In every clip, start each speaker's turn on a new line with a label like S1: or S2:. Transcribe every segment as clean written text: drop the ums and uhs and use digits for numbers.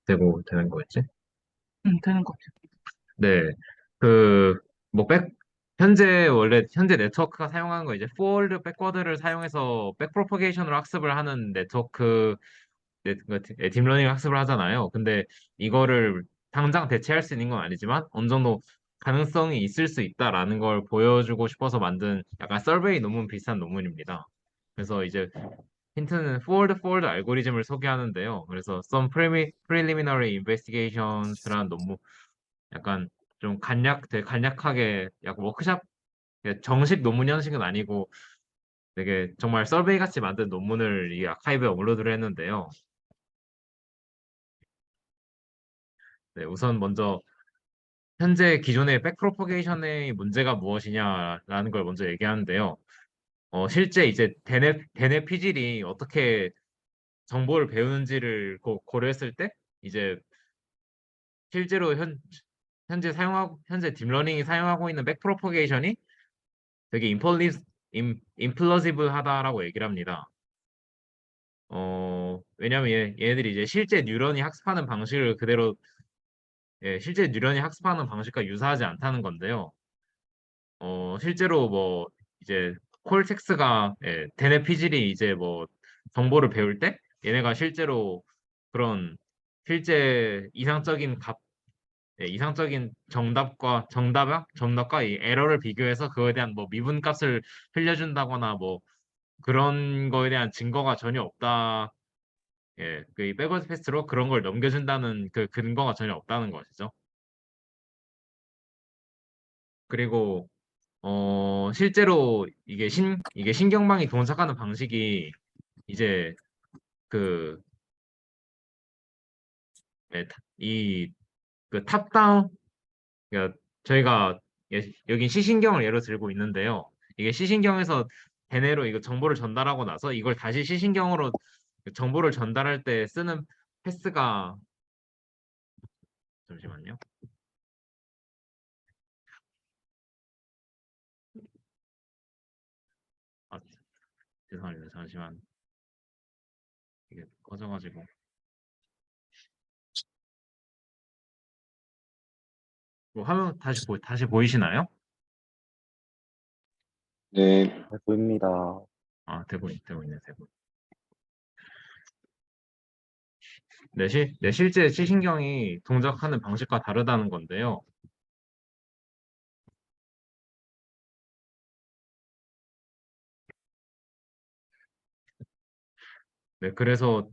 S1: 되고 되는 거였지?
S2: 되는 것 같아요.
S1: 네. 그, 뭐, 현재 네트워크가 사용하는 거 이제 포워드, 백워드를 사용해서 백프로퍼게이션으로 학습을 하는 네트워크, 딥러닝 학습을 하잖아요. 근데 이거를 당장 대체할 수 있는 건 아니지만 어느 정도 가능성이 있을 수 있다라는 걸 보여주고 싶어서 만든 약간 서베이 논문 비슷한 논문입니다. 그래서 이제 힌트는 forward 알고리즘을 소개하는데요. 그래서 some preliminary investigations라는 논문, 약간 좀 되게 간략하게 약간 워크샵, 정식 논문 형식은 아니고 되게 정말 서베이 같이 만든 논문을 이 아카이브에 업로드를 했는데요. 네, 우선 먼저 현재 기존의 백프로퍼게이션의 문제가 무엇이냐라는 걸 먼저 얘기하는데요. 실제 이제 대뇌 피질이 어떻게 정보를 배우는지를 고려했을 때 이제 실제로 현재 딥러닝이 사용하고 있는 백프로퍼게이션이 되게 임플러시블하다라고 얘기를 합니다. 왜냐면 얘네들이 이제 실제 뉴런이 학습하는 방식과 유사하지 않다는 건데요. 실제로 뭐 이제 대뇌 피질이 이제 뭐 정보를 배울 때 얘네가 실제로 그런 실제 이상적인 정답과 이 에러를 비교해서 그거에 대한 뭐 미분값을 흘려준다거나 뭐 그런 거에 대한 증거가 전혀 없다. 예, 그이 백워드 패스로 그런 걸 넘겨준다는 그 근거가 전혀 없다는 것이죠. 그리고 실제로 이게 신경망이 동작하는 방식이 이제 그, 예, 이, 그 탑다운, 그러니까 저희가 여기 시신경을 예로 들고 있는데요. 이게 시신경에서 대뇌로 이거 정보를 전달하고 나서 이걸 다시 시신경으로 정보를 전달할 때 쓰는 패스가, 잠시만요. 아, 죄송합니다. 잠시만. 이게 꺼져가지고. 뭐 화면 다시 보이시나요?
S3: 네, 잘 보입니다.
S1: 아, 되고 있네, 되고. 실제 시신경이 동작하는 방식과 다르다는 건데요. 네, 그래서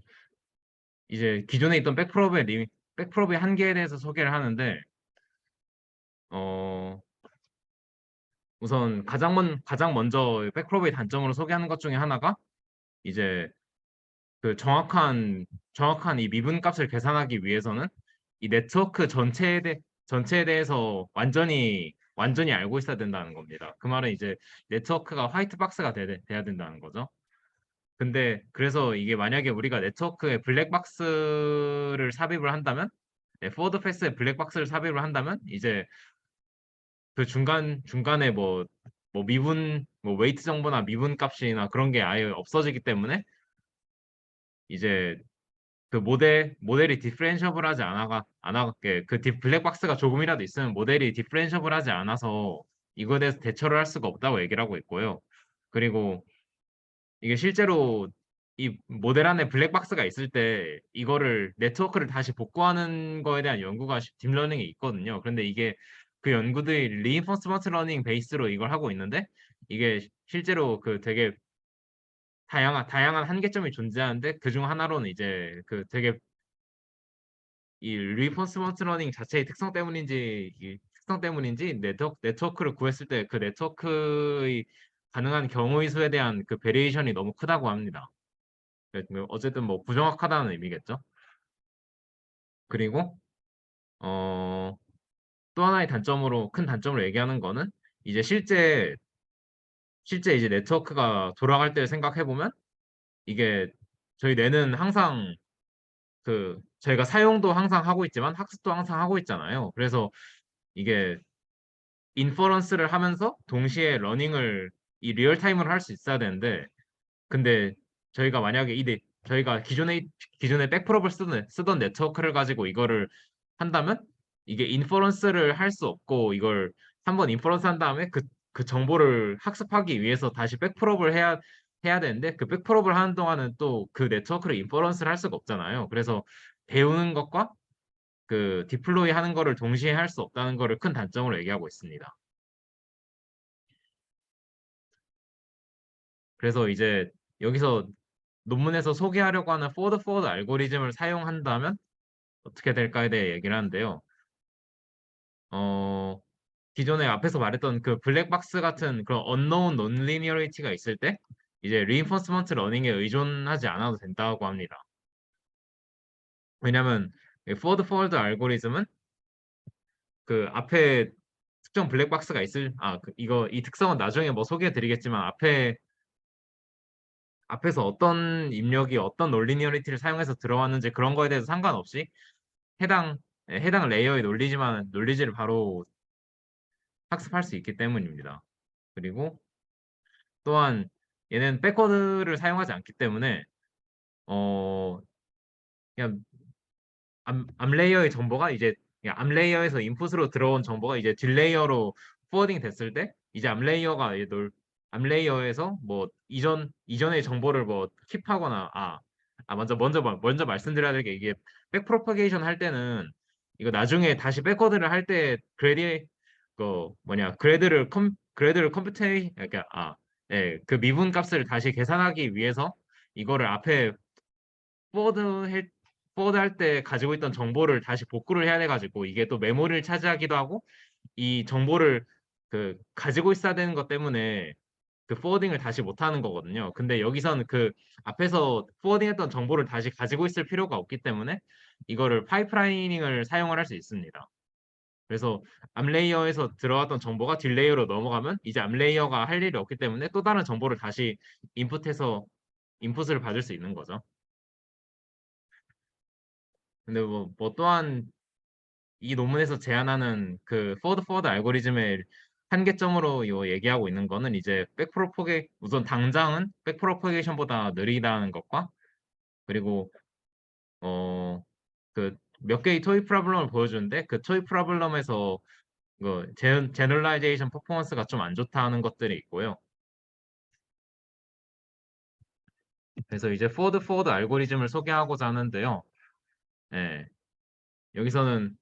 S1: 이제 기존에 있던 백프롭의 한계에 대해서 소개를 하는데, 어, 우선 가장 먼저 백프롭의 단점으로 소개하는 것 중에 하나가 이제 그 정확한 이 미분값을 계산하기 위해서는 이 네트워크 전체에 대해서 완전히 알고 있어야 된다는 겁니다. 그 말은 이제 네트워크가 화이트 박스가 돼야 된다는 거죠. 근데 그래서 이게 만약에 우리가 네트워크에 블랙박스를 삽입을 한다면, 포워드 패스에 블랙박스를 삽입을 한다면 이제 그 중간에 뭐 웨이트 정보나 미분 값이나 그런 게 아예 없어지기 때문에 이제 그 모델이 디퍼렌셔블하지 않아게 블랙박스가 조금이라도 있으면 모델이 디퍼렌셔블하지 않아서 이거에 대해서 대처를 할 수가 없다고 얘기를 하고 있고요. 그리고 이게 실제로 이 모델 안에 블랙박스가 있을 때 이거를 네트워크를 다시 복구하는 거에 대한 연구가 딥러닝에 있거든요. 그런데 이게 그 연구들이 리인포스먼트 러닝 베이스로 이걸 하고 있는데 이게 실제로 그 되게 다양한 한계점이 존재하는데 그중 하나로는 이제 그 되게 이 리인포스먼트 러닝 자체의 특성 때문인지 네트워크를 구했을 때 그 네트워크의 가능한 경우의 수에 대한 그 베리에이션이 너무 크다고 합니다. 어쨌든 뭐 부정확하다는 의미겠죠. 그리고 어, 또 하나의 큰 단점으로 얘기하는 거는 이제 실제 이제 네트워크가 돌아갈 때를 생각해 보면 이게 저희 뇌는 항상 저희가 사용도 항상 하고 있지만 학습도 항상 하고 있잖아요. 그래서 이게 인퍼런스를 하면서 동시에 이 리얼타임으로 할 수 있어야 되는데 근데 저희가 만약에 저희가 기존에 백프롭을 쓰던 네트워크를 가지고 이거를 한다면 이게 인퍼런스를 할 수 없고 이걸 한번 인퍼런스 한 다음에 그 정보를 학습하기 위해서 다시 백프롭을 해야 되는데 그 백프롭을 하는 동안은 또 그 네트워크를 인퍼런스를 할 수가 없잖아요. 그래서 배우는 것과 그 디플로이 하는 거를 동시에 할 수 없다는 거를 큰 단점으로 얘기하고 있습니다. 그래서 이제 여기서 논문에서 소개하려고 하는 포워드 알고리즘을 사용한다면 어떻게 될까에 대해 얘기를 하는데요. 어, 기존에 앞에서 말했던 그 블랙박스 같은 그런 unknown nonlinearity가 있을 때 이제 reinforcement learning에 의존하지 않아도 된다고 합니다. 왜냐면 포워드 알고리즘은 그 앞에 특정 블랙박스가 이 특성은 나중에 뭐 소개해 드리겠지만 앞에서 어떤 입력이 어떤 논리니어리티를 사용해서 들어왔는지 그런 거에 대해서 상관없이 해당 레이어의 논리지를 바로 학습할 수 있기 때문입니다. 그리고 또한 얘는 백워드를 사용하지 않기 때문에 어 그냥 앞 레이어의 정보가 이제 그냥 앞 레이어에서 인풋으로 들어온 정보가 이제 뒷레이어로 포워딩 됐을 때 이제 앞 레이어에서 뭐 이전의 정보를 뭐 킵하거나 먼저 말씀드려야 될 게 이게 백 프로파게이션 할 때는 이거 나중에 다시 백워드를 할 때 그래드를 컴퓨테이 그러니까 그 미분 값을 다시 계산하기 위해서 이거를 앞에 포워드 할 때 가지고 있던 정보를 다시 복구를 해야 돼가지고 이게 또 메모리를 차지하기도 하고 이 정보를 그 가지고 있어야 되는 것 때문에 그 포워딩을 다시 못 하는 거거든요. 근데 여기서는 그 앞에서 포워딩했던 정보를 다시 가지고 있을 필요가 없기 때문에 이거를 파이프라이닝을 사용을 할 수 있습니다. 그래서 앞 레이어에서 들어왔던 정보가 뒷 레이어로 넘어가면 이제 앞 레이어가 할 일이 없기 때문에 또 다른 정보를 다시 인풋해서 인풋을 받을 수 있는 거죠. 근데 뭐 또한 이 논문에서 제안하는 그 포워드 알고리즘의 한계점으로 얘기하고 있는 거는 이제 우선 당장은 백프로포게이션보다 느리다는 것과 그리고 어 그 몇 개의 토익 프로블럼을 보여주는데 그 토익 프로블럼에서 그 제너럴라이제이션 퍼포먼스가 좀 안 좋다는 것들이 있고요. 그래서 이제 포워드 알고리즘을 소개하고자 하는데요. 예, 여기서는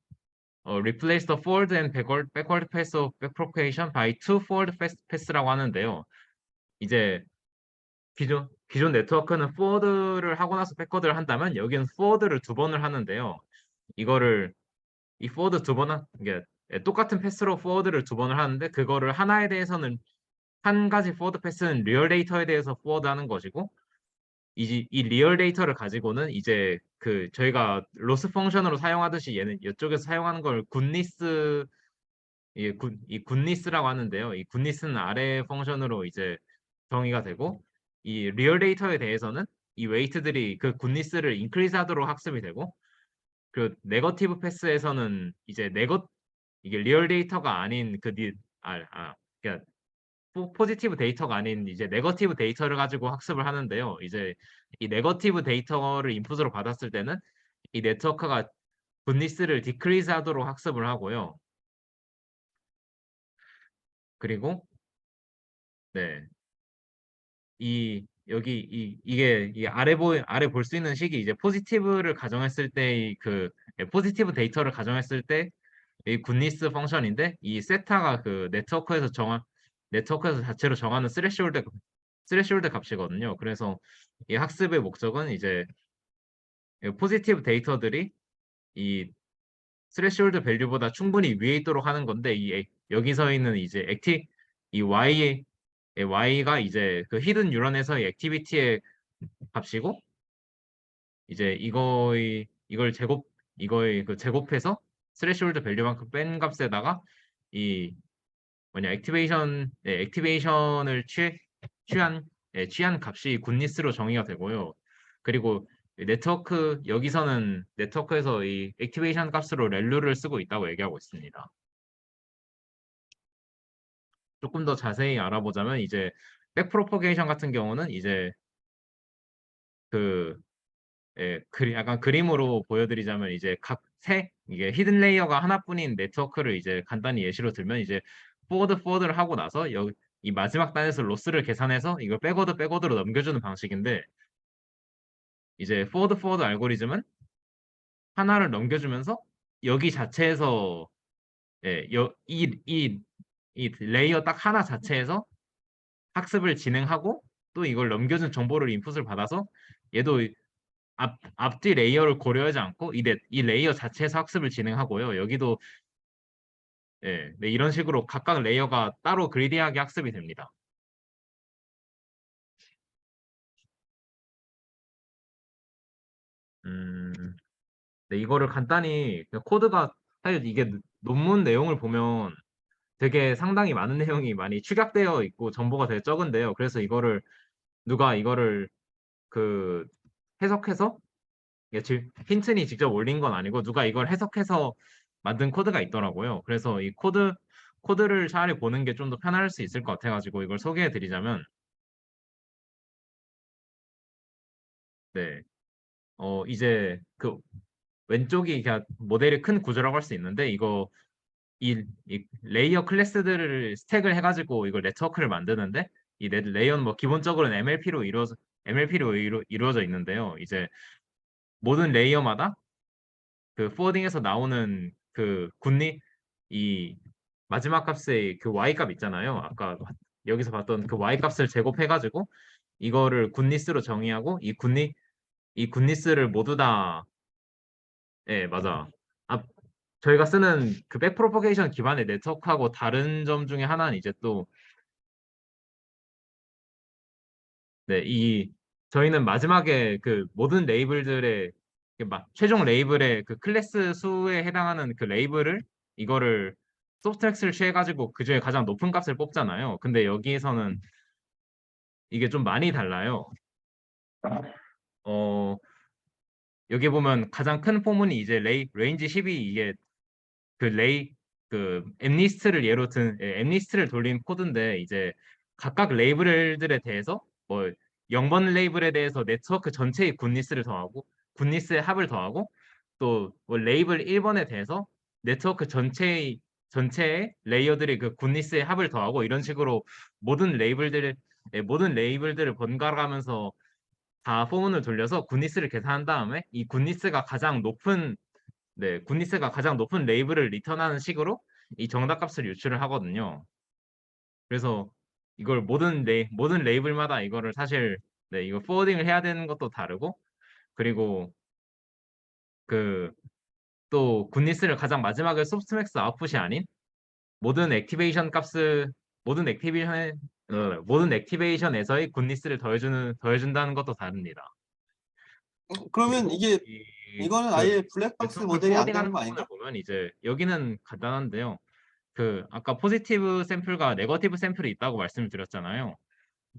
S1: replace the forward and backward path of backpropagation by two forward pass라고 하는데요. 이제 기존 네트워크는 forward를 하고 나서 backward를 한다면 여기는 forward를 두 번을 하는데요. 이거를 이 forward 이게 똑같은 패스로 forward를 두 번을 하는데 그거를 하나에 대해서는 한 가지 forward 패스는 리얼 데이터에 대해서 forward 하는 것이고 이 리얼 데이터를 가지고는 이제 그 저희가 로스 펑션으로 사용하듯이 얘는 이쪽에서 사용하는 걸 이 굿니스라고 하는데요. 이 굿니스는 아래 펑션으로 이제 정의가 되고 이 리얼 데이터에 대해서는 이 웨이트들이 그 굿니스를 인크리즈 하도록 학습이 되고 그 네거티브 패스에서는 이게 리얼 데이터가 아닌 그러니까 포지티브 데이터가 아닌 이제 네거티브 데이터를 가지고 학습을 하는데요. 이제 이 네거티브 데이터를 인풋으로 받았을 때는 이 네트워크가 굿니스를 디크리즈 하도록 학습을 하고요. 그리고 네. 이게 아래 볼 수 있는 식이 이제 포지티브를 가정했을 때 포지티브 데이터를 가정했을 때 이 굿니스 펑션인데 이 세타가 그 네트워크에서 자체로 정하는 스레시홀드 값이거든요. 그래서 이 학습의 목적은 이제 포지티브 데이터들이 이 스레시홀드 밸류보다 충분히 위에 있도록 하는 건데 여기서 있는 이제 이 y가 이제 그 히든 뉴런에서의 액티비티의 값이고 이제 이거의 그 제곱해서 스레시홀드 밸류만큼 뺀 값에다가 이 액티베이션을 취한 값이 굿니스로 정의가 되고요. 그리고 여기서는 네트워크에서 이 액티베이션 값으로 렐루를 쓰고 있다고 얘기하고 있습니다. 조금 더 자세히 알아보자면 이제 백프로포게이션 같은 경우는 이제 그 약간 그림으로 보여드리자면 이제 이게 히든 레이어가 하나뿐인 네트워크를 이제 간단히 예시로 들면 이제 포워드를 하고 나서 이 마지막 단에서 로스를 계산해서 이걸 백워드로 넘겨주는 방식인데 이제 포워드 알고리즘은 하나를 넘겨주면서 여기 자체에서 이 레이어 딱 하나 자체에서 학습을 진행하고 또 이걸 넘겨준 정보를 인풋을 받아서 얘도 앞뒤 레이어를 고려하지 않고 이 레이어 자체에서 학습을 진행하고요. 여기도 네, 이런 식으로 각각 레이어가 따로 그리디하게 학습이 됩니다. 음, 네, 이거를 간단히 그냥 코드가 사실 이게 논문 내용을 보면 되게 상당히 많은 내용이 많이 축약되어 있고 정보가 되게 적은데요. 그래서 누가 이거를 그 해석해서 핀튼이 직접 올린 건 아니고 누가 이걸 해석해서 만든 코드가 있더라고요. 그래서 이 코드를 차라리 보는 게 좀 더 편할 수 있을 것 같아가지고 이걸 소개해 드리자면 네, 이제 그 왼쪽이 그냥 모델의 큰 구조라고 할 수 있는데 이 레이어 클래스들을 스택을 해가지고 이걸 네트워크를 만드는데 이 레이어는 뭐 기본적으로는 MLP로 이루어져 있는데요. 이제 모든 레이어마다 그 포워딩에서 나오는 이 마지막 값의 그 y 값 있잖아요. 아까 여기서 봤던 그 y 값을 제곱해가지고 이거를 굿니스로 정의하고 이 굿니스를 모두 다 맞아. 아, 저희가 쓰는 그 백프로포게이션 기반의 네트워크하고 다른 점 중에 하나는 이제 또 저희는 마지막에 그 모든 레이블들의 최종 레이블의 그 클래스 수에 해당하는 그 레이블을 이거를 소프트렉스를 취해가지고 그 중에 가장 높은 값을 뽑잖아요. 근데 여기에서는 이게 좀 많이 달라요. 어, 여기 보면 가장 큰 포문이 이제 레인지 10이 이게 그 엠리스트를 돌린 코드인데 이제 각각 레이블들에 대해서 뭐 0번 레이블에 대해서 네트워크 전체의 굿니스를 더하고 굿니스의 합을 더하고 또뭐 레이블 1번에 대해서 네트워크 전체의 레이어들이 그 굿니스의 합을 더하고 이런 식으로 모든 레이블들을 번갈아가면서 다 포문을 돌려서 굿니스를 계산한 다음에 이 굿니스가 가장 높은 레이블을 리턴하는 식으로 이 정답값을 유출을 하거든요. 그래서 이걸 모든 레이블마다 이거를 사실 이거 포워딩을 해야 되는 것도 다르고 그리고 그 또 굿니스를 가장 마지막에 소프트맥스 아웃풋이 아닌 모든 액티베이션 값을 모든 액티베이션에 모든 액티베이션에서의 굿니스를 더해준다는 것도 다릅니다.
S4: 그러면
S1: 그리고
S4: 이거는
S1: 그
S4: 아예 블랙박스
S1: 네트워크
S4: 모델이 안
S1: 포워딩하는
S4: 되는 거
S1: 부분을
S4: 아닌가?
S1: 보면 이제 여기는 간단한데요. 아까 포지티브 샘플과 네거티브 샘플이 있다고 말씀을 드렸잖아요.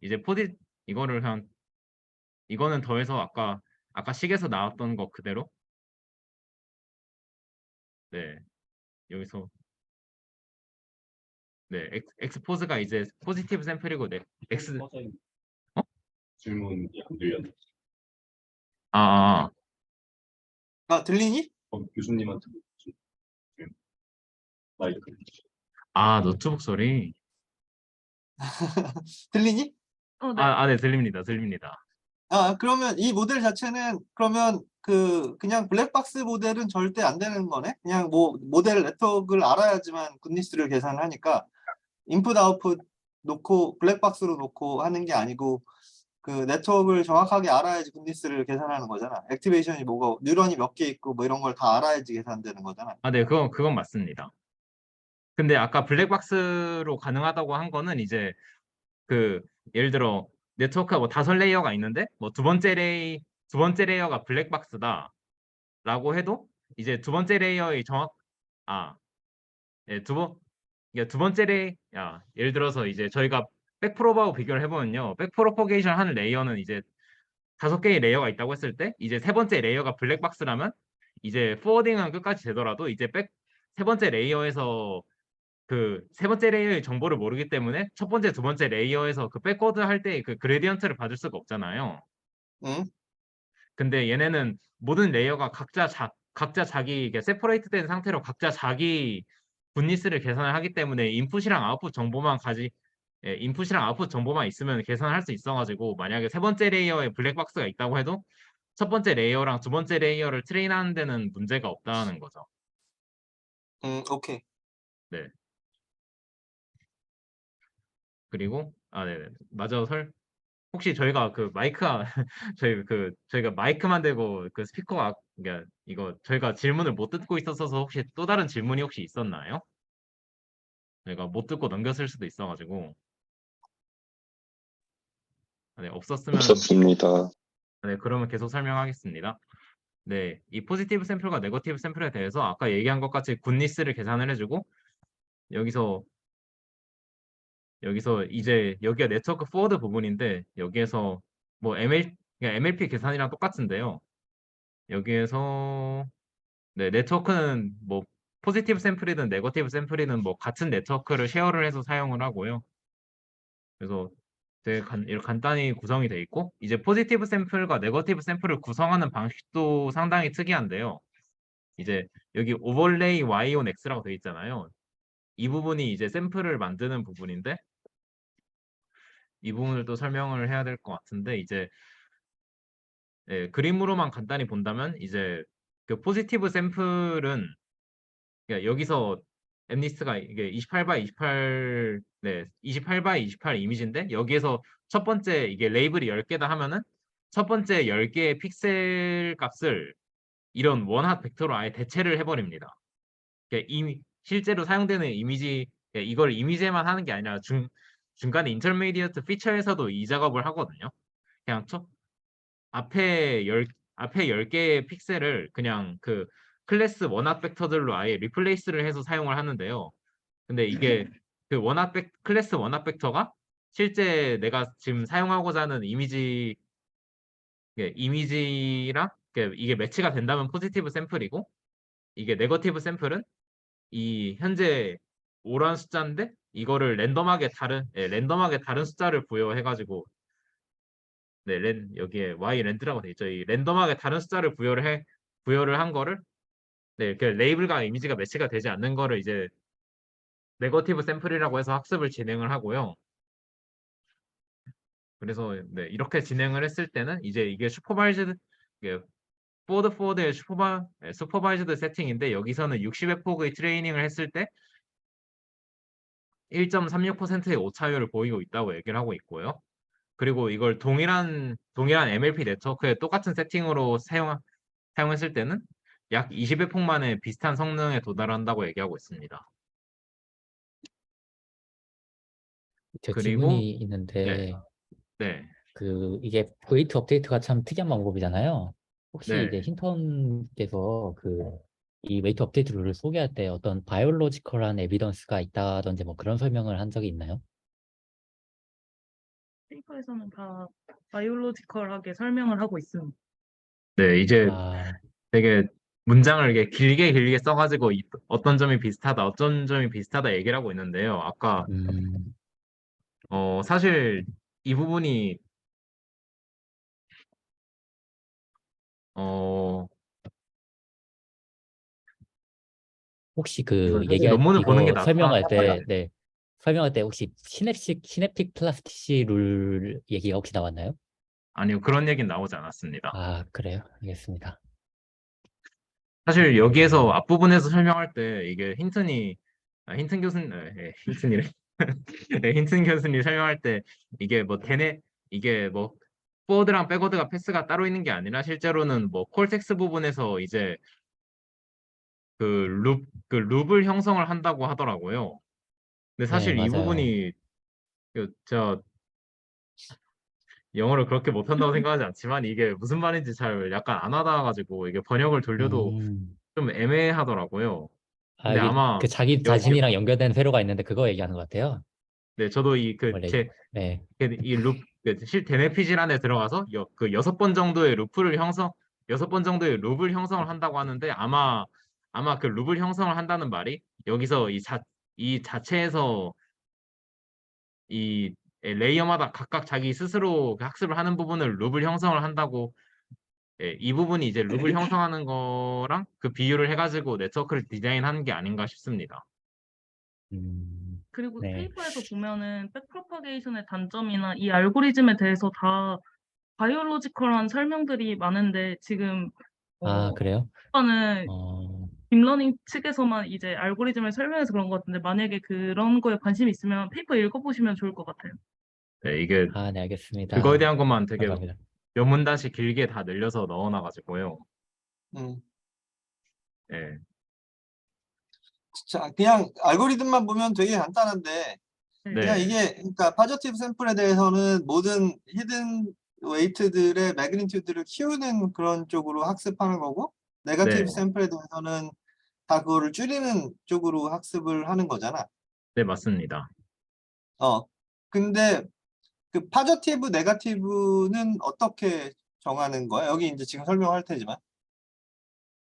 S1: 이제 이거를 이거는 더해서 아까 식에서 나왔던 거 그대로 네 여기서 엑스포즈가 이제 포지티브 샘플이고 엑스 어?
S5: 질문이 안 들렸는데
S1: 아,
S4: 아, 들리니?
S5: 교수님한테 마이크
S1: 노트북 소리.
S4: 들리니?
S2: 네.
S1: 네, 들립니다.
S4: 그러면 이 모델 자체는 그러면 그냥 블랙박스 모델은 절대 안 되는 거네? 그냥 뭐 모델 네트워크를 알아야지만 굿니스를 계산하니까 인풋 아웃풋 놓고 블랙박스로 놓고 하는 게 아니고 그 네트워크를 정확하게 알아야지 굿니스를 계산하는 거잖아. 액티베이션이 뭐가 뉴런이 몇 개 있고 뭐 이런 걸 다 알아야지 계산되는 거잖아.
S1: 네, 그건 맞습니다. 근데 아까 블랙박스로 가능하다고 한 거는 이제 예를 들어 네트워크가 뭐 5레이어가 있는데 뭐 두 번째 레이어가 블랙박스다라고 해도 이제 두 번째 레이어의 아, 예, 두 번째 예를 들어서 이제 저희가 백프로브하고 비교를 해보면요. 백프로포게이션 하는 레이어는 이제 5개의 레이어가 있다고 했을 때 이제 세 번째 레이어가 블랙박스라면 이제 포워딩은 끝까지 되더라도 이제 세 번째 레이어에서 세 번째 레이어의 정보를 모르기 때문에 첫 번째, 두 번째 레이어에서 백워드 할 때 그 그레디언트를 받을 수가 없잖아요.
S4: 응?
S1: 근데 얘네는 모든 레이어가 각자 자기 이게 세퍼레이트 된 상태로 각자 자기 분리스를 계산을 하기 때문에 인풋이랑 아웃풋 정보만 있으면 계산을 할 수 있어가지고 만약에 세 번째 레이어에 블랙박스가 있다고 해도 첫 번째 레이어랑 두 번째 레이어를 트레인하는 데는 문제가 없다는 거죠.
S4: 오케이.
S1: 네. 그리고 네네 맞아 혹시 저희가 그 마이크가 저희가 마이크만 대고 그 스피커가 그러니까 이거 저희가 질문을 못 듣고 있어서 혹시 또 다른 질문이 혹시 있었나요? 저희가 못 듣고 넘겼을 수도 있어가지고 네, 없었으면
S3: 없었습니다.
S1: 네, 그러면 계속 설명하겠습니다. 네, 이 포지티브 샘플과 네거티브 샘플에 대해서 아까 얘기한 것 같이 굿니스를 계산을 해주고 여기서 이제 여기가 네트워크 포워드 부분인데 여기에서 뭐 그러니까 MLP 계산이랑 똑같은데요. 여기에서 네, 네트워크는 뭐 포지티브 샘플이든 네거티브 샘플이든 뭐 같은 네트워크를 쉐어를 해서 사용을 하고요. 그래서 되게 이렇게 간단히 구성이 돼 있고 이제 포지티브 샘플과 네거티브 샘플을 구성하는 방식도 상당히 특이한데요. 이제 여기 오버레이 Y on X라고 돼 있잖아요. 이 부분이 이제 샘플을 만드는 부분인데 이 부분을 또 설명을 해야 될 것 같은데 이제 그림으로만 간단히 본다면 이제 그 포지티브 샘플은 그러니까 여기서 엠리스트가 이게 28 28 28 28 이미지인데 여기에서 첫 번째 이게 레이블이 10개다 하면은 첫 번째 10개의 픽셀 값을 이런 원핫 벡터로 아예 대체를 해버립니다. 그러니까 실제로 사용되는 이미지 이걸 이미지에만 하는 게 아니라 중간에 인터미디어트 피처에서도 이 작업을 하거든요. 그냥 앞에 10개의 픽셀을 그냥 그 클래스 원핫 벡터들로 아예 리플레이스를 해서 사용을 하는데요. 근데 이게 그 클래스 원핫 벡터가 실제 내가 지금 사용하고자 하는 이미지랑 이게 매치가 된다면 포지티브 샘플이고 이게 네거티브 샘플은 이 현재 오란 숫자인데 이거를 랜덤하게 다른 숫자를 부여해가지고 여기에 y 랜드라고 돼 있죠. 이 랜덤하게 다른 숫자를 부여를 한 거를 그 레이블과 이미지가 매치가 되지 않는 거를 이제 네거티브 샘플이라고 해서 학습을 진행을 하고요. 그래서 이렇게 진행을 했을 때는 이제 이게 포워드의 슈퍼바이즈드 세팅인데 여기서는 60의 폭의 트레이닝을 했을 때 1.36%의 오차율을 보이고 있다고 얘기를 하고 있고요. 그리고 이걸 동일한 MLP 네트워크에 똑같은 세팅으로 사용했을 때는 약 20의 폭 만에 비슷한 성능에 도달한다고 얘기하고 있습니다.
S6: 제
S1: 그리고
S6: 질문이 있는데
S1: 네,
S6: 그 이게 웨이트 업데이트가 참 특이한 방법이잖아요. 혹시 이제
S1: 네.
S6: 힌턴께서 그 이 웨이트 업데이트 룰을 소개할 때 어떤 바이올로지컬한 에비던스가 있다든지 뭐 그런 설명을 한 적이 있나요?
S2: 페이퍼에서는 다 바이올로지컬하게 설명을 하고 있습니다.
S1: 네, 이제
S6: 아,
S1: 되게 문장을 이렇게 길게 써가지고 어떤 점이 비슷하다, 어떤 점이 비슷하다 얘기를 하고 있는데요. 아까
S6: 음,
S1: 사실 이 부분이 어,
S6: 혹시
S1: 이건
S6: 그
S1: 사실 논문을 보는 게
S6: 이거
S1: 낫다.
S6: 설명할 때, 네, 설명할 때 혹시 시냅틱 플라스티시 룰 얘기가 혹시 나왔나요?
S1: 아니요, 그런 얘기는 나오지 않았습니다.
S6: 아, 그래요? 알겠습니다.
S1: 사실 여기에서 앞부분에서 설명할 때 이게 힌튼 교수님, 힌튼이래. 네, 힌튼 교수님 설명할 때 이게 이게 뭐 포워드랑 백워드가 패스가 따로 있는 게 아니라 실제로는 뭐 콜텍스 부분에서 이제 그 룹을 형성을 한다고 하더라고요. 근데
S6: 네,
S1: 사실 이
S6: 맞아요.
S1: 부분이 제가 영어를 그렇게 못한다고 생각하지 않지만 이게 무슨 말인지 잘 약간 안 와닿아가지고 이게 번역을 돌려도
S6: 음,
S1: 좀 애매하더라고요.
S6: 아,
S1: 근데
S6: 이게
S1: 아마
S6: 그 자기
S1: 여기
S6: 자신이랑 연결된 회로가 있는데 그거 얘기하는 것 같아요.
S1: 네 저도
S6: 원래, 네.
S1: 실 데네피질 안에 들어가서 그 6번 정도의 여섯 번 정도의 룹을 형성을 한다고 하는데 아마 그 룹을 형성을 한다는 말이 여기서 이 자체에서 이 레이어마다 각각 자기 스스로 그 학습을 하는 부분을 룹을 형성을 한다고 예, 이 부분이 이제 룩을 형성하는 거랑 그 비율을 해가지고 네트워크를 디자인하는 게 아닌가 싶습니다.
S2: 그리고
S6: 네.
S2: 페이퍼에서 보면은 백프로파게이션의 단점이나 이 알고리즘에 대해서 다 바이올로지컬한 설명들이 많은데 지금
S6: 아, 그래요?
S2: 페이퍼는
S6: 어,
S2: 딥러닝 측에서만 이제 알고리즘을 설명해서 그런 것 같은데 만약에 그런 거에 관심이 있으면 페이퍼 읽어보시면 좋을 것 같아요.
S1: 네, 이게
S6: 네, 알겠습니다.
S1: 그거에 대한 것만 되게
S6: 감사합니다.
S1: 몇 문단씩 길게 다 늘려서 넣어놔가지고요.
S4: 음.
S1: 예,
S4: 자, 그냥 알고리즘만 보면 되게 간단한데 그냥
S1: 네,
S4: 이게 그러니까 파저티브 샘플에 대해서는 모든 히든 웨이트들의 매그니튜드를 키우는 그런 쪽으로 학습하는 거고
S1: 네,
S4: 네거티브 샘플에 대해서는 다 그거를 줄이는 쪽으로 학습을 하는 거잖아.
S1: 네, 맞습니다.
S4: 근데 그 파저티브 네거티브는 어떻게 정하는 거야? 여기 이제 지금 설명할 테지만.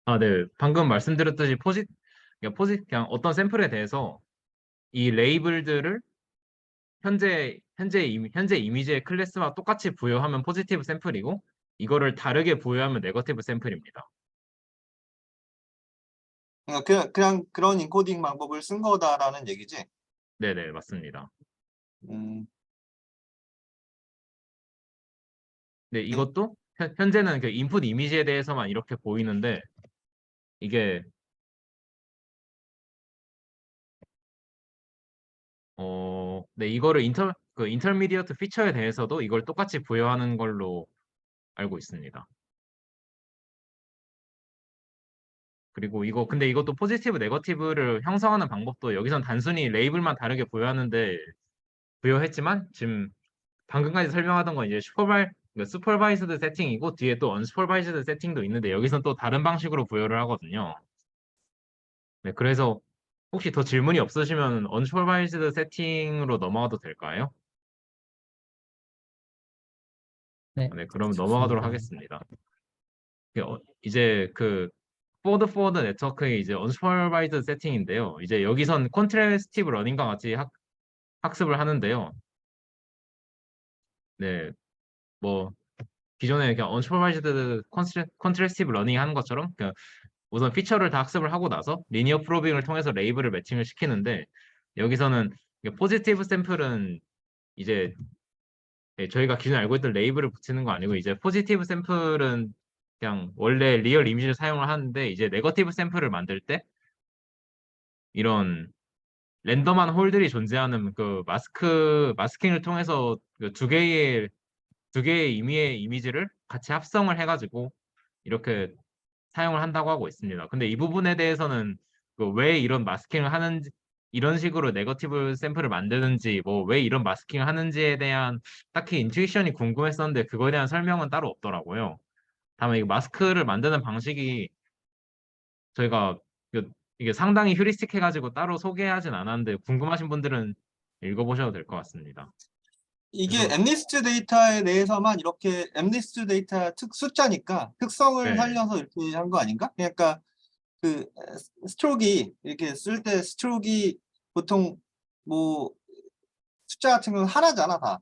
S1: 아, 네, 방금 말씀드렸듯이 그냥 어떤 샘플에 대해서 이 레이블들을 현재 이미지의 클래스와 똑같이 부여하면 포지티브 샘플이고 이거를 다르게 부여하면 네거티브 샘플입니다.
S4: 그러니까 그냥 그런 인코딩 방법을 쓴 거다라는 얘기지.
S1: 네, 네, 맞습니다.
S4: 음,
S1: 네, 이것도 현재는 그 인풋 이미지에 대해서만 이렇게 보이는데 이게 네, 이거를 인터미디어트 피처에 대해서도 이걸 똑같이 부여하는 걸로 알고 있습니다. 그리고 근데 이것도 포지티브, 네거티브를 형성하는 방법도 여기선 단순히 레이블만 다르게 부여했지만 지금 방금까지 설명하던 건 이제 슈퍼바이즈드 세팅이고 뒤에 또 언슈퍼바이즈드 세팅도 있는데 여기선 또 다른 방식으로 부여를 하거든요. 네, 그래서 혹시 더 질문이 없으시면 언슈퍼바이즈드 세팅으로 넘어가도 될까요?
S6: 네,
S1: 네, 그럼 넘어가도록
S6: 좋습니다.
S1: 하겠습니다. 이제 그 포워드 네트워크의 이제 언슈퍼바이즈드 세팅인데요. 이제 여기선 콘트레스티브 러닝과 같이 학습을 하는데요. 네, 뭐 기존에 그냥 언슈퍼바이즈드 컨트레스티브 러닝 하는 것처럼 그냥 우선 피처를 다 학습을 하고 나서 리니어 프로빙을 통해서 레이블을 매칭을 시키는데 여기서는 포지티브 샘플은 이제 저희가 기존에 알고 있던 레이블을 붙이는 거 아니고 이제 포지티브 샘플은 그냥 원래 리얼 이미지를 사용을 하는데 이제 네거티브 샘플을 만들 때 이런 랜덤한 홀들이 존재하는 그 마스킹을 통해서 그 두 개의 의미의 이미지를 같이 합성을 해가지고 이렇게 사용을 한다고 하고 있습니다. 근데 이 부분에 대해서는 왜 이런 마스킹을 하는지, 이런 식으로 네거티브 샘플을 만드는지, 뭐 왜 이런 마스킹을 하는지에 대한 딱히 인투이션이 궁금했었는데 그거에 대한 설명은 따로 없더라고요. 다만 이 마스크를 만드는 방식이 저희가 이게 상당히 휴리스틱 해가지고 따로 소개하진 않았는데 궁금하신 분들은 읽어보셔도 될 것 같습니다.
S4: 이게
S1: 그래서
S4: 엠니스트 데이터에 대해서만 이렇게 엠니스트 데이터 숫자니까 특성을
S1: 네,
S4: 살려서 이렇게 한 거 아닌가? 그러니까 그 스트로크이 이렇게 쓸 때 스트로크이 보통 뭐 숫자 같은 건 하나잖아 다.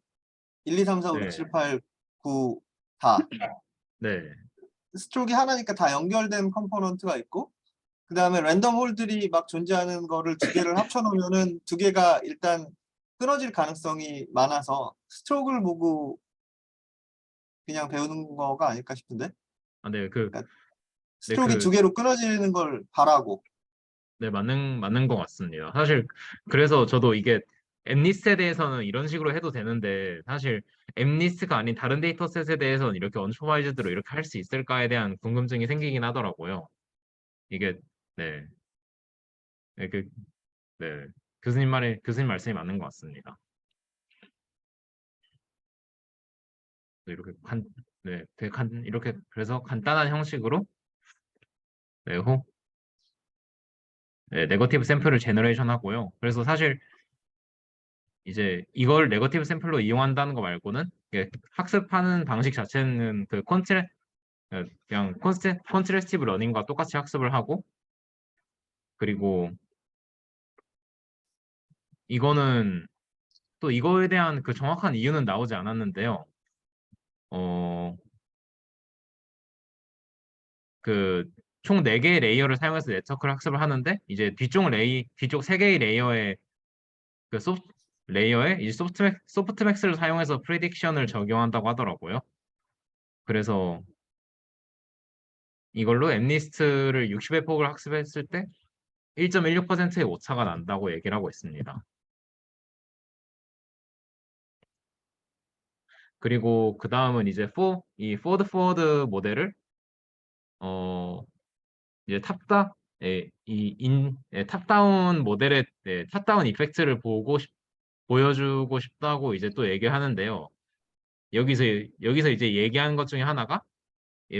S4: 1, 2, 3, 4, 5, 6,
S1: 네,
S4: 7, 8, 9 다.
S1: 네,
S4: 스트로크이 하나니까 다 연결된 컴포넌트가 있고 그 다음에 랜덤 홀들이 막 존재하는 거를 두 개를 합쳐놓으면은 두 개가 일단 끊어질 가능성이 많아서 스트로크를 보고 그냥 배우는 거가 아닐까 싶은데
S1: 아, 네,
S4: 그러니까
S1: 네,
S4: 스트로크이 두 개로 끊어지는 걸 바라고.
S1: 네, 맞는 것 같습니다. 사실, 그래서 저도 이게 엠니스트에 대해서는 이런 식으로 해도 되는데, 사실 엠니스트가 아닌 다른 데이터셋에 대해서는 이렇게 언슈퍼바이즈드로 이렇게 할 수 있을까에 대한 궁금증이 생기긴 하더라고요. 이게, 네, 네, 네, 교수님 말씀이 맞는 것 같습니다. 네, 네, 이렇게, 그래서 간단한 형식으로, 네, 네거티브 샘플을 제너레이션 하고요. 그래서 사실 이제 이걸 네거티브 샘플로 이용한다는 거 말고는 이게 학습하는 방식 자체는 그냥 콘트레스티브 러닝과 똑같이 학습을 하고 그리고 이거는 또 이거에 대한 그 정확한 이유는 나오지 않았는데요. 어, 그 총 4개의 레이어를 사용해서 네트워크를 학습을 하는데 이제 뒤쪽 3개의 레이어에 그 레이어에 이제 소프트맥스를 사용해서 프리딕션을 적용한다고 하더라고요. 그래서 이걸로 엠니스트를 60의 폭을 학습했을 때 1.16%의 오차가 난다고 얘기를 하고 있습니다. 그리고 그 다음은 이제 이 포워드 포워드 모델을 이제 탑다운 모델의 탑다운 이펙트를 보여주고 싶다고 이제 또 얘기하는데요. 여기서 이제 얘기하는 것 중에 하나가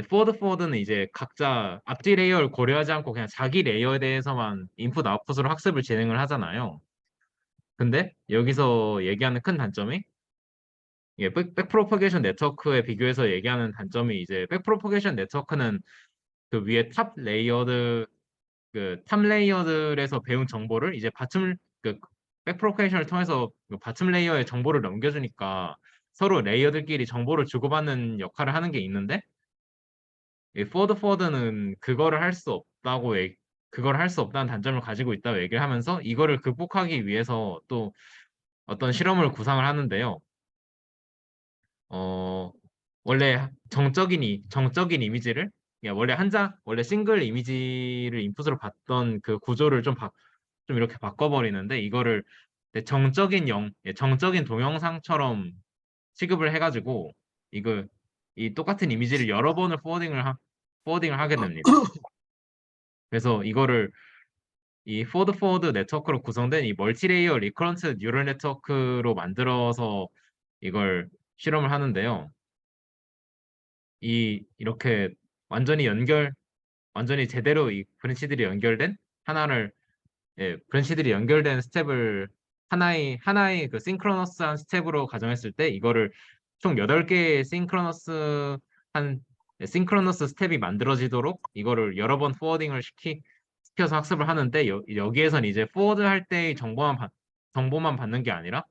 S1: 포워드는 이제 각자 앞뒤 레이어를 고려하지 않고 그냥 자기 레이어에 대해서만 인풋 아웃풋으로 학습을 진행을 하잖아요. 근데 여기서 얘기하는 큰 단점이 백프로퍼게이션 네트워크에 비교해서 얘기하는 단점이 이제 백프로퍼게이션 네트워크는 그 위에 탑 레이어들에서 배운 정보를 이제 백프로퍼게이션을 통해서 그 바텀 레이어에 정보를 넘겨주니까 서로 레이어들끼리 정보를 주고받는 역할을 하는 게 있는데 이 포워드는 그거를 할 수 없다는 단점을 가지고 있다고 얘기를 하면서 이거를 극복하기 위해서 또 어떤 실험을 구상을 하는데요. 원래 정적인 이미지를 원래 싱글 이미지를 인풋으로 봤던 그 구조를 좀 이렇게 바꿔버리는데 이거를 정적인 동영상처럼 취급을 해가지고 이 똑같은 이미지를 여러 번을 포워딩을 하게 됩니다. 그래서 이 포워드 네트워크로 구성된 이 멀티레이어 리커런트 뉴럴 네트워크로 만들어서 이걸 실험을 하는데요. 이렇게 완전히 제대로 이 브랜치들이 연결된 스텝을 하나의 그 싱크로너스한 스텝으로 가정했을 때 이거를 총 8개의 싱크로너스 스텝이 만들어지도록 이거를 여러 번 포워딩을 시켜서 학습을 하는데 여기에선 이제 포워드 할 때의 정보만 받는 게 아니라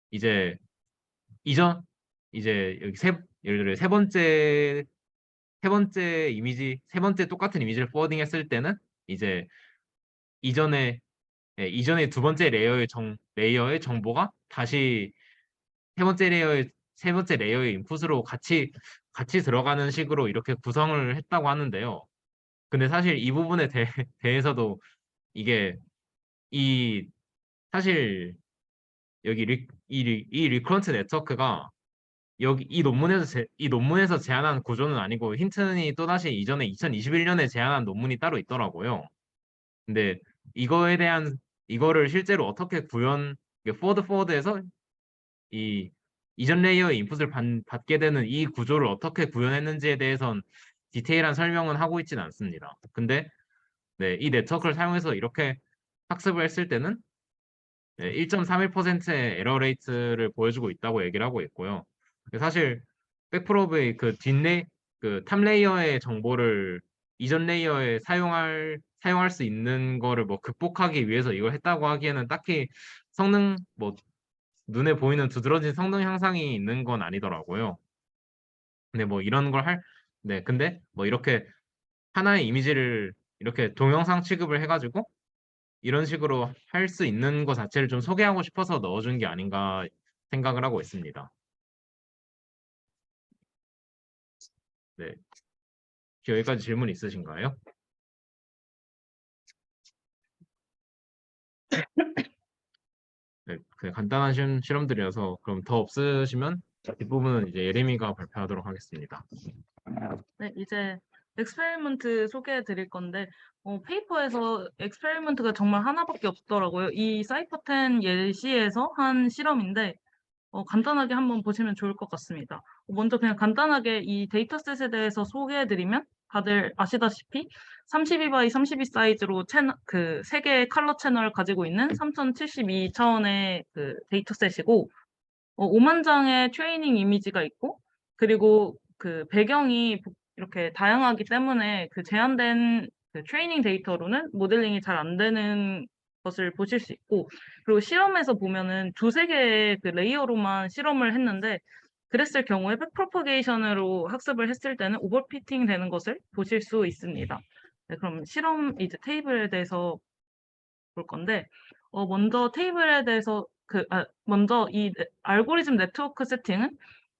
S1: 이제 이전 이제 예를 들어 세 번째 똑같은 이미지를 포워딩 했을 때는 이제 이전에 이전에 두 번째 레이어의 정보가 다시 세 번째 레이어의 인풋으로 같이 들어가는 식으로 이렇게 구성을 했다고 하는데요. 근데 사실 이 부분에 대해서도 이게 이 사실 여기 이 리커런트 네트워크가 이 논문에서 제안한 구조는 아니고 힌튼이 또다시 이전에 2021년에 제안한 논문이 따로 있더라고요. 근데 이거를 실제로 어떻게 포워드에서 이 이전 레이어의 인풋을 받게 되는 이 구조를 어떻게 구현했는지에 대해선 디테일한 설명은 하고 있진 않습니다. 근데 이 네트워크를 사용해서 이렇게 학습을 했을 때는 1.31%의 에러 레이트를 보여주고 있다고 얘기를 하고 있고요. 사실 백프로브의 탑 레이어의 정보를 이전 레이어에 사용할 수 있는 거를 뭐 극복하기 위해서 이걸 했다고 하기에는 딱히 눈에 보이는 두드러진 성능 향상이 있는 건 아니더라고요. 근데 뭐 이런 걸 근데 뭐 이렇게 하나의 이미지를 이렇게 동영상 취급을 해가지고 이런 식으로 할 수 있는 것 자체를 좀 소개하고 싶어서 넣어준 게 아닌가 생각을 하고 있습니다. 네. 여기까지 질문 있으신가요? 네, 그냥 간단한 실험들이어서 그럼 더 없으시면 뒷부분은 이제 예림이가 발표하도록 하겠습니다.
S2: 네, 이제 엑스페리먼트 소개해 드릴 건데, 페이퍼에서 엑스페리먼트가 정말 하나밖에 없더라고요. 이 사이퍼10 예시에서 한 실험인데, 간단하게 한번 보시면 좋을 것 같습니다. 먼저 그냥 간단하게 이 데이터셋에 대해서 소개해 드리면, 다들 아시다시피 32 x 32 사이즈로 그 3개의 컬러 채널을 가지고 있는 3072 차원의 그 데이터셋이고, 5만 장의 트레이닝 이미지가 있고, 그리고 그 배경이 이렇게 다양하기 때문에 그 제한된 그 트레이닝 데이터로는 모델링이 잘 안 되는 것을 보실 수 있고, 그리고 실험에서 보면은 2-3개의 그 레이어로만 실험을 했는데, 그랬을 경우에 백프로퍼게이션으로 학습을 했을 때는 오버피팅 되는 것을 보실 수 있습니다. 네, 그럼 실험 이제 테이블에 대해서 볼 건데, 먼저 테이블에 대해서 먼저 이 알고리즘 네트워크 세팅은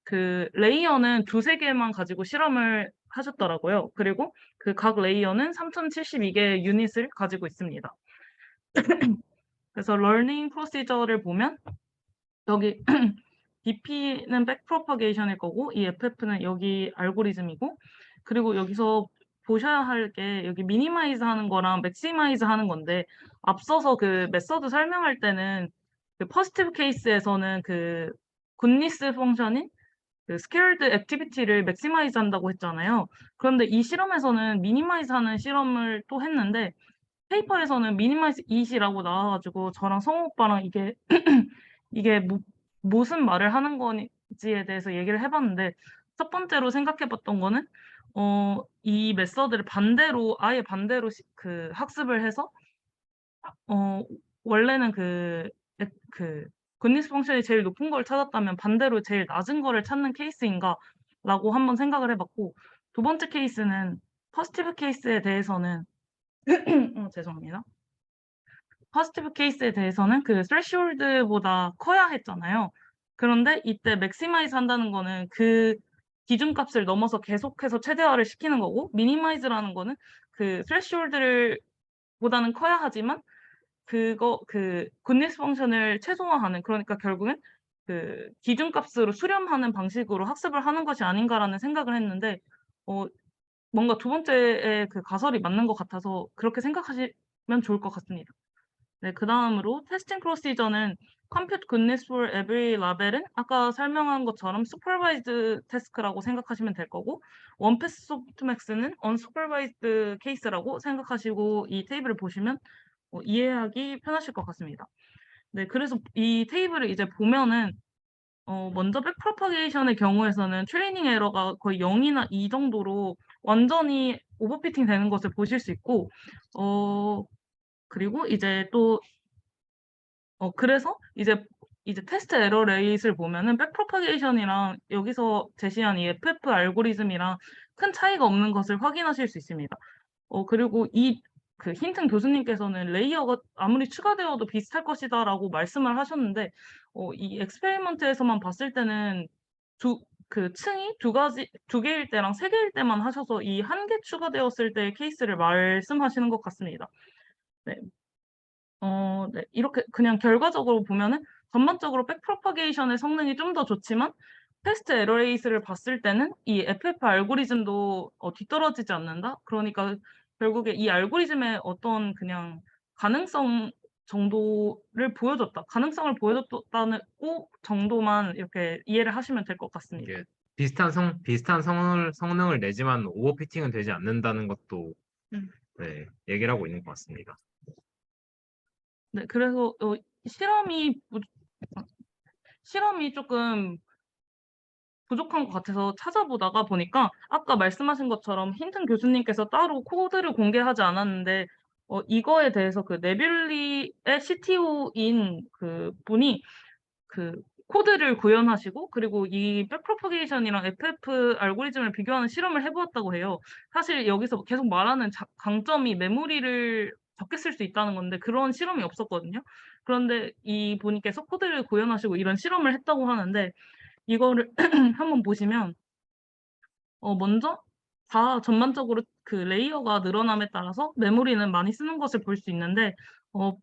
S2: 그 레이어는 두세 개만 가지고 실험을 하셨더라고요. 그리고 그 각 레이어는 3072개의 유닛을 가지고 있습니다. 그래서 러닝 프로시저를 보면 여기 BP는 백프로퍼게이션일 거고 이 FF는 여기 알고리즘이고, 그리고 여기서 보셔야 할 게 여기 미니마이즈 하는 거랑 맥시마이즈 하는 건데, 앞서서 그 메서드 설명할 때는 그 퍼스티브 케이스에서는 그 굿니스 펑션인 그 스케일드 액티비티를 맥시마이즈 한다고 했잖아요. 그런데 이 실험에서는 미니마이즈 하는 실험을 또 했는데, 페이퍼에서는 미니마이즈 이시라고 나와가지고 저랑 성우 오빠랑 이게 무슨 말을 하는 건지에 대해서 얘기를 해봤는데, 첫 번째로 생각해봤던 거는 이 메서드를 아예 반대로 그 학습을 해서 원래는 그 굿니스 펑션이 제일 높은 걸 찾았다면 반대로 제일 낮은 거를 찾는 케이스인가라고 한번 생각을 해봤고, 두 번째 케이스는 퍼스티브 케이스에 대해서는 죄송합니다. 퍼스티브 케이스에 대해서는 그 스레시홀드보다 커야 했잖아요. 그런데 이때 맥시마이즈 한다는 거는 그 기준값을 넘어서 계속해서 최대화를 시키는 거고, 미니마이즈라는 거는 그 스레시홀드를 보다는 커야 하지만 그 굿니스 펑션을 최소화하는, 그러니까 결국엔 그 기준값으로 수렴하는 방식으로 학습을 하는 것이 아닌가라는 생각을 했는데, 뭔가 두 번째의 그 가설이 맞는 것 같아서 그렇게 생각하시면 좋을 것 같습니다. 네, 그 다음으로 테스팅 프로시저는 Compute Goodness for Every Label은 아까 설명한 것처럼 Supervised Task라고 생각하시면 될 거고, 원패스 소프트맥스는 Unsupervised Case라고 생각하시고 이 테이블을 보시면 이해하기 편하실 것 같습니다. 네, 그래서 이 테이블을 이제 보면은 먼저 백프로파게이션의 경우에서는 트레이닝 에러가 거의 0이나 2 정도로 완전히 오버피팅 되는 것을 보실 수 있고, 그리고 이제 또 그래서 이제 테스트 에러 레이스를 보면은 백프로파게이션이랑 여기서 제시한 이 FF 알고리즘이랑 큰 차이가 없는 것을 확인하실 수 있습니다. 그리고 그 힌튼 교수님께서는 레이어가 아무리 추가되어도 비슷할 것이다라고 말씀을 하셨는데, 이 엑스페리먼트에서만 봤을 때는 그 층이 두 개일 때랑 세 개일 때만 하셔서 이 한 개 추가되었을 때의 케이스를 말씀하시는 것 같습니다. 네. 네. 이렇게 그냥 결과적으로 보면은 전반적으로 백프로파게이션의 성능이 좀 더 좋지만 테스트 에러 레이스를 봤을 때는 이 FF 알고리즘도 뒤떨어지지 않는다. 그러니까 결국에 이 알고리즘의 어떤 그냥 가능성 정도를 보여줬다. 가능성을 보여줬다는 정도만 이렇게 이해를 하시면 될 것 같습니다.
S1: 이게 비슷한 성능을 내지만 오버피팅은 되지 않는다는 것도
S2: 음.
S1: 네, 얘기를 하고 있는 것 같습니다.
S2: 네, 그래서 실험이 조금 부족한 것 같아서 찾아보다가 보니까 아까 말씀하신 것처럼 힌튼 교수님께서 따로 코드를 공개하지 않았는데, 이거에 대해서 그 네뷸리의 CTO인 그 분이 그 코드를 구현하시고, 그리고 이 백프로퍼게이션이랑 FF 알고리즘을 비교하는 실험을 해보았다고 해요. 사실 여기서 계속 말하는 강점이 메모리를 적게 쓸 수 있다는 건데 그런 실험이 없었거든요. 그런데 이 분께서 코드를 구현하시고 이런 실험을 했다고 하는데, 이거를 한번 보시면 먼저 다 전반적으로 그 레이어가 늘어남에 따라서 메모리는 많이 쓰는 것을 볼 수 있는데, 어,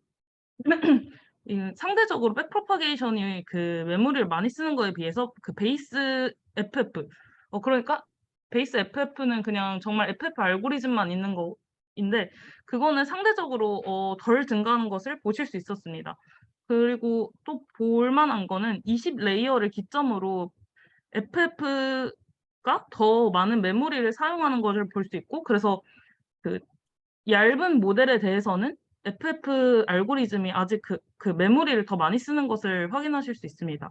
S2: 상대적으로 백프로파게이션이 그 메모리를 많이 쓰는 거에 비해서 그 베이스 FF, 그러니까 베이스 FF는 그냥 정말 FF 알고리즘만 있는 거인데, 그거는 상대적으로 덜 증가하는 것을 보실 수 있었습니다. 그리고 또 볼만한 거는 20 레이어를 기점으로 FF가 더 많은 메모리를 사용하는 것을 볼 수 있고, 그래서 그 얇은 모델에 대해서는 FF 알고리즘이 아직 그 메모리를 더 많이 쓰는 것을 확인하실 수 있습니다.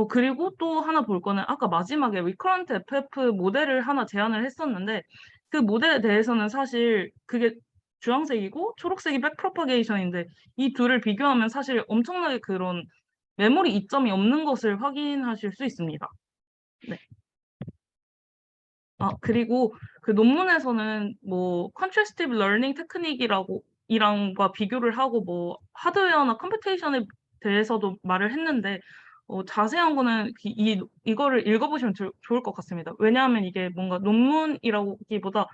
S2: 그리고 또 하나 볼 거는 아까 마지막에 리커런트 FF 모델을 하나 제안을 했었는데, 그 모델에 대해서는 사실 그게 주황색이고 초록색이 백프로파게이션인데 이 둘을 비교하면 사실 엄청나게 그런 메모리 이점이 없는 것을 확인하실 수 있습니다. 그리고 그 논문에서는 뭐 contrastive learning 테크닉이라고 이랑과 비교를 하고 뭐 하드웨어나 컴퓨테이션에 대해서도 말을 했는데 자세한 거는 이거를 읽어보시면 좋을 것 같습니다. 왜냐하면 이게 뭔가 논문이라기보다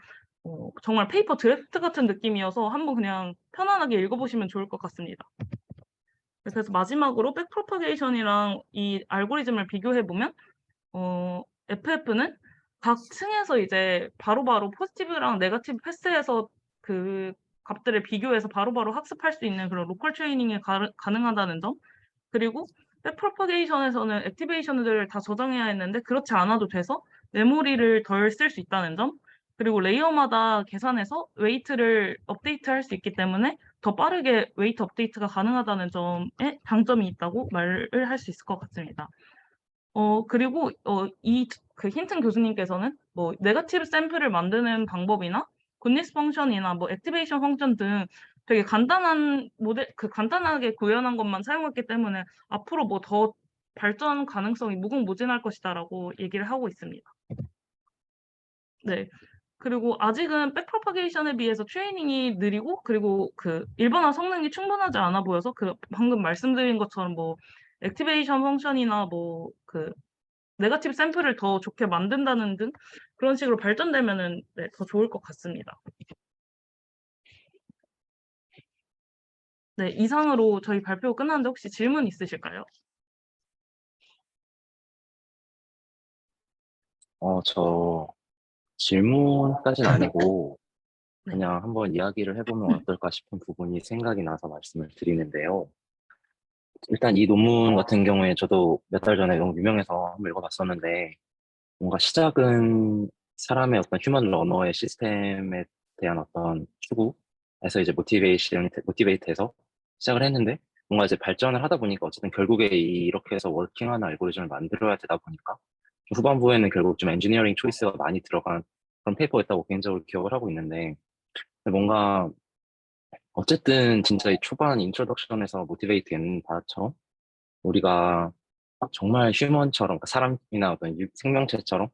S2: 정말 페이퍼 드래프트 같은 느낌이어서 한번 그냥 편안하게 읽어보시면 좋을 것 같습니다. 그래서 마지막으로 백프로파게이션이랑 이 알고리즘을 비교해보면 FF는 각 층에서 이제 바로바로 포지티브랑 네거티브 패스해서 그 값들을 비교해서 바로바로 학습할 수 있는 그런 로컬 트레이닝이 가능하다는 점, 그리고 백프로파게이션에서는 액티베이션들을 다 저장해야 했는데 그렇지 않아도 돼서 메모리를 덜 쓸 수 있다는 점, 그리고 레이어마다 계산해서 웨이트를 업데이트할 수 있기 때문에 더 빠르게 웨이트 업데이트가 가능하다는 점에 장점이 있다고 말을 할 수 있을 것 같습니다. 그리고 그 힌튼 교수님께서는 뭐 네거티브 샘플을 만드는 방법이나 굿니스 펑션이나 뭐 액티베이션 펑션 등 되게 간단한 간단하게 구현한 것만 사용했기 때문에 앞으로 뭐 더 발전 가능성이 무궁무진할 것이다라고 얘기를 하고 있습니다. 네. 그리고 아직은 백프로파게이션에 비해서 트레이닝이 느리고, 그리고 그 일반화 성능이 충분하지 않아 보여서 그 방금 말씀드린 것처럼 뭐 액티베이션 펑션이나 뭐 그 네거티브 샘플을 더 좋게 만든다는 등 그런 식으로 발전되면은 더 좋을 것 같습니다. 네, 이상으로 저희 발표 끝났는데 혹시 질문 있으실까요?
S3: 저 질문까지는 아니고
S2: 네.
S3: 그냥 한번 이야기를 해보면 어떨까 싶은 부분이 생각이 나서 말씀을 드리는데요. 일단 이 논문 같은 경우에 저도 몇 달 전에 너무 유명해서 한번 읽어봤었는데 뭔가 시작은 사람의 어떤 휴먼 러너의 시스템에 대한 어떤 추구에서 이제 모티베이트해서 시작을 했는데 뭔가 이제 발전을 하다 보니까 어쨌든 결국에 이렇게 해서 워킹하는 알고리즘을 만들어야 되다 보니까 좀 후반부에는 결국 좀 엔지니어링 초이스가 많이 들어간 그런 페이퍼였다고 개인적으로 기억을 하고 있는데 뭔가 어쨌든 진짜 이 초반 인트로덕션에서 모티베이트 했는 바처럼 우리가 정말 휴먼처럼 그러니까 사람이나 어떤 생명체처럼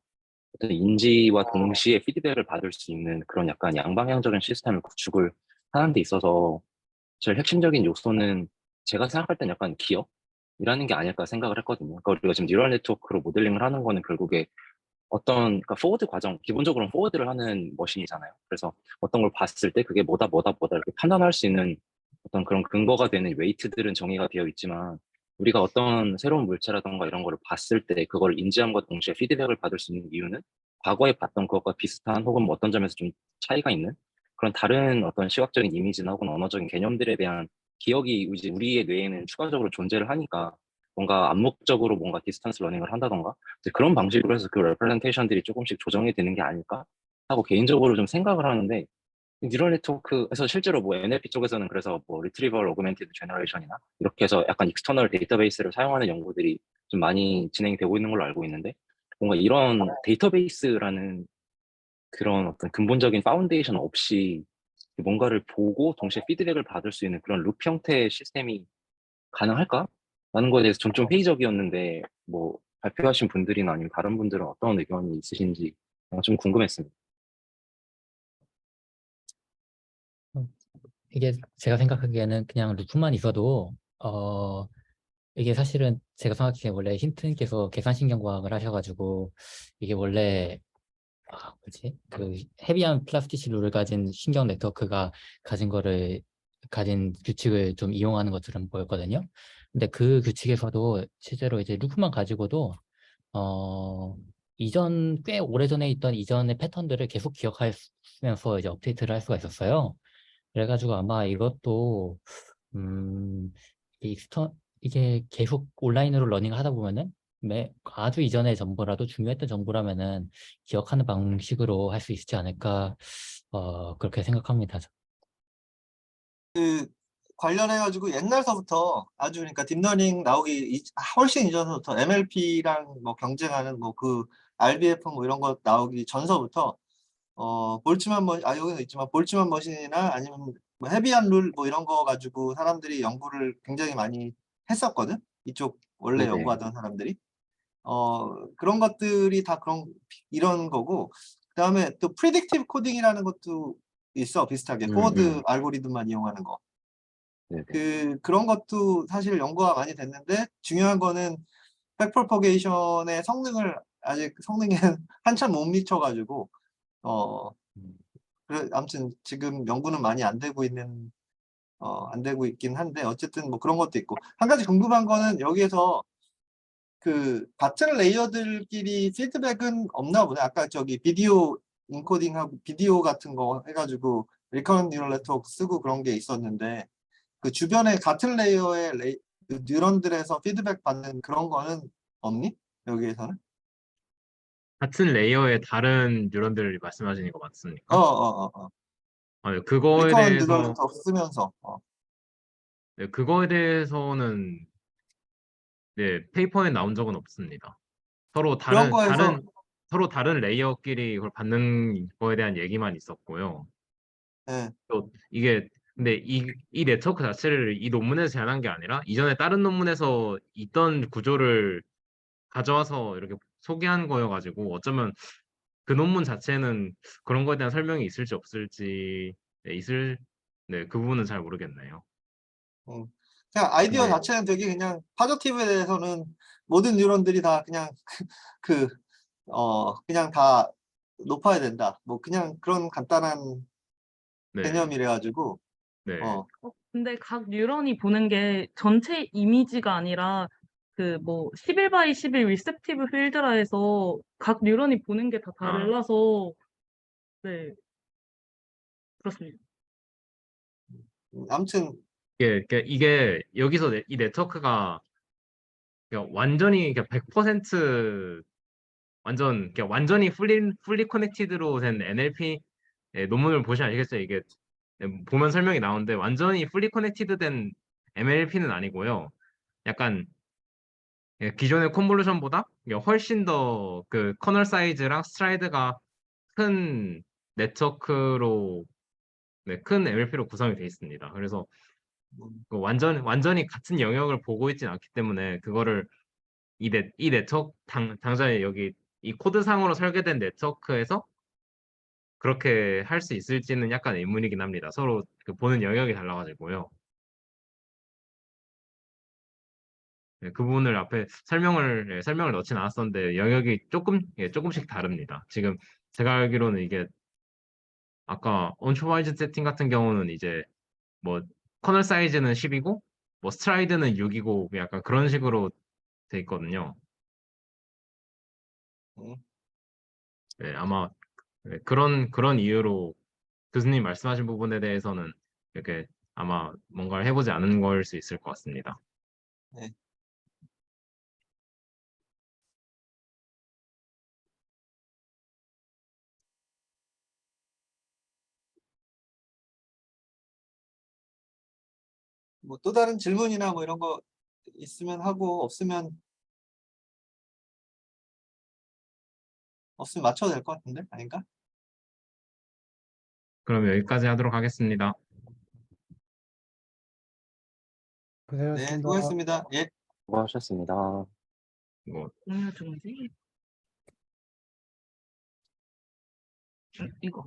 S3: 어떤 인지와 동시에 피드백을 받을 수 있는 그런 약간 양방향적인 시스템을 구축을 하는 데 있어서 제일 핵심적인 요소는 제가 생각할 땐 약간 기억이라는 게 아닐까 생각을 했거든요. 그러니까 우리가 지금 뉴럴 네트워크로 모델링을 하는 거는 결국에 그러니까 포워드 과정, 기본적으로는 포워드를 하는 머신이잖아요. 그래서 어떤 걸 봤을 때 그게 뭐다 이렇게 판단할 수 있는 어떤 그런 근거가 되는 웨이트들은 정의가 되어 있지만 우리가 어떤 새로운 물체라던가 이런 거를 봤을 때 그걸 인지함과 동시에 피드백을 받을 수 있는 이유는 과거에 봤던 것과 비슷한 혹은 뭐 어떤 점에서 좀 차이가 있는 그런 다른 어떤 시각적인 이미지나 혹은 언어적인 개념들에 대한 기억이 이제 우리의 뇌에는 추가적으로 존재를 하니까 뭔가 암묵적으로 뭔가 디스턴스 러닝을 한다던가 이제 그런 방식으로 해서 그 레프레젠테이션들이 조금씩 조정이 되는 게 아닐까 하고 개인적으로 좀 생각을 하는데 뉴럴 네트워크에서 실제로 뭐 NLP 쪽에서는 그래서 뭐 리트리버 오그멘티드 제너레이션이나 이렇게 해서 약간 익스터널 데이터베이스를 사용하는 연구들이 좀 많이 진행이 되고 있는 걸로 알고 있는데 뭔가 이런 데이터베이스라는 그런 어떤 근본적인 파운데이션 없이 뭔가를 보고 동시에 피드백을 받을 수 있는 그런 룹 형태의 시스템이 가능할까? 라는 거에 대해서 전 좀 회의적이었는데 뭐 발표하신 분들이나 아니면 다른 분들은 어떤 의견이 있으신지 좀 궁금했습니다.
S6: 이게 제가 생각하기에는 그냥 루프만 있어도 이게 사실은 제가 생각하기에 원래 힌트님께서 계산신경과학을 하셔가지고 이게 원래 그 헤비한 플라스티시 룰을 가진 신경 네트워크가 가진 규칙을 좀 이용하는 것처럼 보였거든요. 근데 그 규칙에서도 실제로 이제 루프만 가지고도 꽤 오래전에 있던 이전의 패턴들을 계속 기억하면서 이제 업데이트를 할 수가 있었어요. 그래가지고 아마 이것도 이게 이게 계속 온라인으로 러닝을 하다 보면은 아주 이전의 정보라도 중요했던 정보라면은 기억하는 방식으로 할 수 있지 않을까 그렇게 생각합니다.
S4: 그 관련해가지고 옛날서부터 아주 그러니까 딥러닝 나오기 훨씬 이전부터 MLP랑 뭐 경쟁하는 뭐 그 RBF 뭐 이런 거 나오기 전서부터 볼츠만 여기는 있지만 볼츠만 머신이나 아니면 뭐 헤비한 룰 뭐 이런 거 가지고 사람들이 연구를 굉장히 많이 했었거든. 이쪽 원래
S3: 네네.
S4: 연구하던 사람들이. 그런 것들이 다 이런 거고, 그다음에 또 프리딕티브 코딩이라는 것도 있어. 비슷하게 포워드 알고리즘만 이용하는 거.
S3: 네네.
S4: 그런 것도 사실 연구가 많이 됐는데, 중요한 거는 백프로퍼게이션의 성능을 아직 성능에 한참 못 미쳐가지고 아무튼 지금 연구는 많이 안 되고 있긴 한데, 어쨌든 뭐 그런 것도 있고. 한 가지 궁금한 거는 여기에서 같은 레이어들끼리 피드백은 없나 보네. 아까 저기 비디오 인코딩하고 비디오 같은 거 해가지고 리커런트 뉴럴 네트워크 쓰고 그런 게 있었는데, 그 주변에 같은 레이어의 그 뉴런들에서 피드백 받는 그런 거는 없니? 여기에서는?
S1: 같은 레이어의 다른 뉴런들을 말씀하시는 거 맞습니까? 네,
S4: 리커런트 뉴럴 네트워크 쓰면서.
S1: 네, 그거에 대해서는 네, 페이퍼에 나온 적은 없습니다. 서로
S4: 그런 거에서
S1: 다른 레이어끼리 그걸 받는 거에 대한 얘기만 있었고요.
S4: 예,
S1: 또 이게 근데 이 네트워크 자체를 이 논문에서 제안한 게 아니라 이전에 다른 논문에서 있던 구조를 가져와서 이렇게 소개한 거여가지고 어쩌면 그 논문 자체는 그런 거에 대한 설명이 있을지 없을지 네, 그 부분은 잘 모르겠네요.
S4: 그냥 아이디어
S1: 근데
S4: 자체는 되게 그냥 파저티브에 대해서는 모든 뉴런들이 다 그냥 그냥 다 높아야 된다. 뭐 그냥 그런 간단한
S1: 네,
S4: 개념이래 가지고
S1: 네,
S2: 근데 각 뉴런이 보는 게 전체 이미지가 아니라 그 뭐 11 바이 11 리셉티브 필드라 해서 각 뉴런이 보는 게 다 달라서 네, 그렇습니다.
S4: 아무튼
S1: 이게 여기서 이 네트워크가 그냥 완전히 100% 완전히 풀리 커넥티드로 된 NLP 논문을 보시면 알겠어요. 이게 보면 설명이 나오는데 완전히 풀리 커넥티드 된 MLP는 아니고요. 약간 기존의 컨볼루션보다 훨씬 더 그 커널 사이즈랑 스트라이드가 큰 네트워크로 큰 MLP로 구성이 되어 있습니다. 그래서 완전히 같은 영역을 보고 있진 않기 때문에 그거를 이 네트워크 당장에 여기 이 코드상으로 설계된 네트워크에서 그렇게 할 수 있을지는 약간 의문이긴 합니다. 서로 그 보는 영역이 달라가지고요. 네, 그 부분을 앞에 설명을 넣진 않았었는데 영역이 조금씩 다릅니다. 지금 제가 알기로는 이게 아까 언슈바이즈 세팅 같은 경우는 이제 뭐 커널 사이즈는 10이고 뭐 스트라이드는 6이고 약간 그런 식으로 돼 있거든요.
S4: 음,
S1: 네, 아마 그런 이유로 교수님 말씀하신 부분에 대해서는 이렇게 아마 뭔가를 해보지 않은 걸 수 있을 것 같습니다.
S4: 네. 뭐 또 다른 질문이나 뭐 이런 거 있으면 하고, 없으면 맞춰도 될 것 같은데, 아닌가?
S1: 그럼 여기까지 하도록 하겠습니다.
S4: 네, 수고했습니다. 예.
S3: 수고하셨습니다.
S1: 뭐
S2: 오늘 중지? 이거.